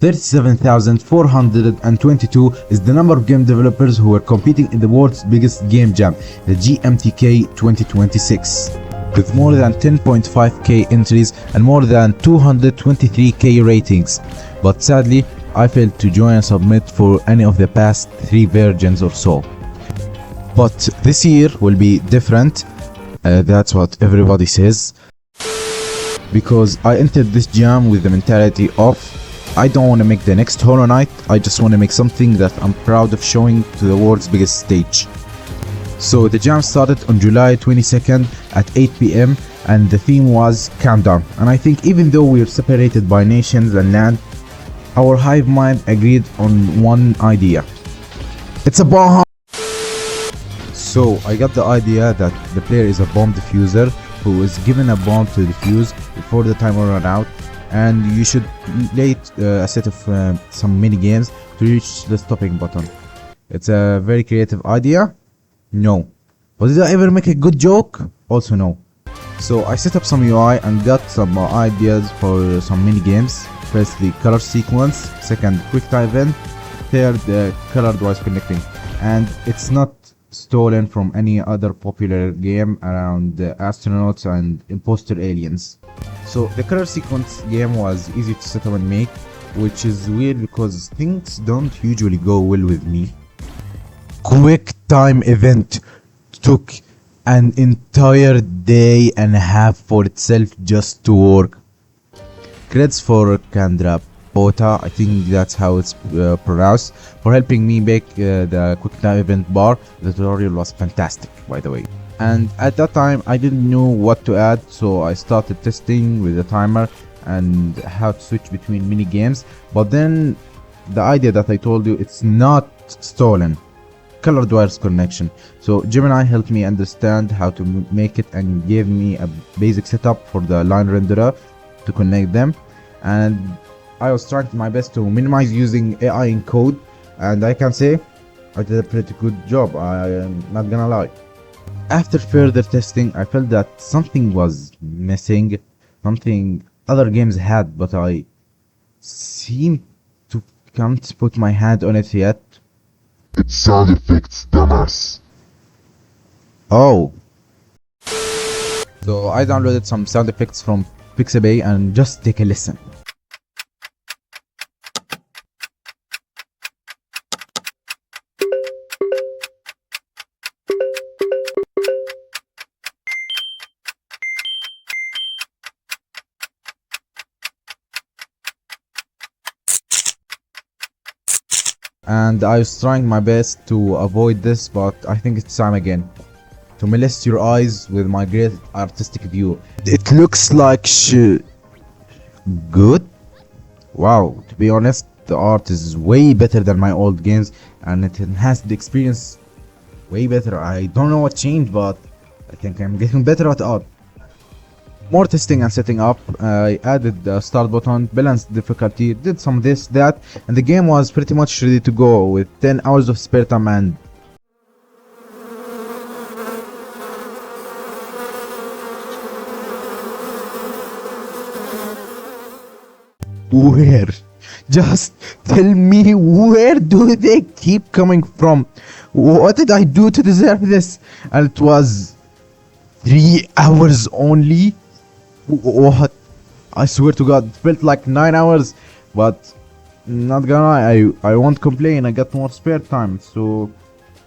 37,422 is the number of game developers who are competing in the world's biggest game jam, the Gmtk 2026. With more than 10.5k entries and more than 223k ratings. But sadly, I failed to join and submit for any of the past 3 versions or so. But this year will be different, that's what everybody says. Because I entered this jam with the mentality of I don't want to make the next Hollow Knight, I just want to make something that I'm proud of showing to the world's biggest stage. So the jam started on July 22nd at 8 PM and the theme was Countdown. And I think even though we are separated by nations and land, our hive mind agreed on one idea. It's a bomb! So I got the idea that the player is a bomb diffuser who is given a bomb to defuse before the timer runs out, and you should play a set of some mini games to reach the stopping button. It's a very creative idea? No. But did I ever make a good joke? Also no. So I set up some UI and got some ideas for some mini games. Firstly, color sequence. Second, quick time event. Third, color device connecting. And it's not stolen from any other popular game around astronauts and imposter aliens. So the color sequence game was easy to set up and make, which is weird because things don't usually go well with me. Quick time event took an entire day and a half for itself just to work. Credits for Kandra Pota, I think that's how it's pronounced, for helping me make the quick time event bar. The tutorial was fantastic, by the way. And at that time I didn't know what to add, so I started testing with the timer and how to switch between mini games. But then the idea that I told you, it's not stolen. Color device connection. So Gemini helped me understand how to make it and gave me a basic setup for the line renderer to connect them. And I was trying my best to minimize using AI in code, and I can say I did a pretty good job, I am not gonna lie. After further testing, I felt that something was missing, something other games had, but I seem to can't put my hand on it yet. It's sound effects, dumbass. Oh. So I downloaded some sound effects from Pixabay and just take a listen. And I was trying my best to avoid this, but I think it's time again to molest your eyes with my great artistic view. It looks like good. Wow, to be honest, the art is way better than my old games and it enhanced the experience way better. I don't know what changed, but I think I'm getting better at art. More testing and setting up, I added the start button, balanced difficulty, did some this, that, and the game was pretty much ready to go with 10 hours of spare time. And where? Just tell me, where do they keep coming from? What did I do to deserve this? And it was 3 hours only? What? I swear to God, it felt like 9 hours, but not gonna lie, I won't complain. I got more spare time, so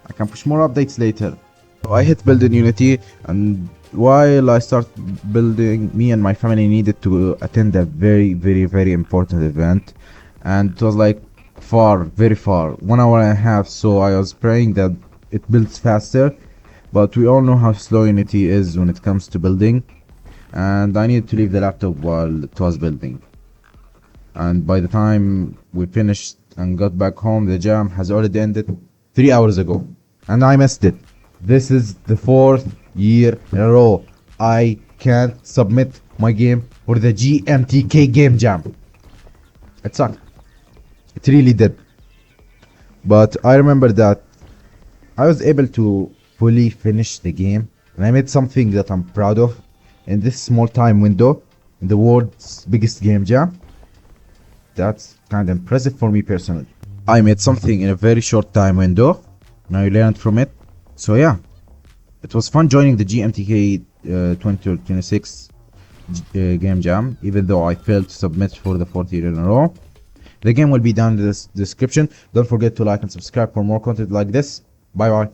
I can push more updates later. So I hit build in Unity, and while I start building, me and my family needed to attend a very important event, and it was like far, very far, 1 hour and a half. So I was praying that it builds faster, but we all know how slow Unity is when it comes to building. And I needed to leave the laptop while it was building. And by the time we finished and got back home, the jam has already ended 3 hours ago. And I missed it. This is the 4th year in a row I can't submit my game for the Gmtk game jam. It sucked. It really did. But I remember that I was able to fully finish the game, and I made something that I'm proud of in this small time window in the world's biggest game jam. That's kind of impressive for me personally. I made something in a very short time window, and I learned from it. So yeah, it was fun joining the GMTK 2026 game jam, even though I failed to submit for the 4th year in a row. The game will be down in the description. Don't forget to like and subscribe for more content like this. Bye bye.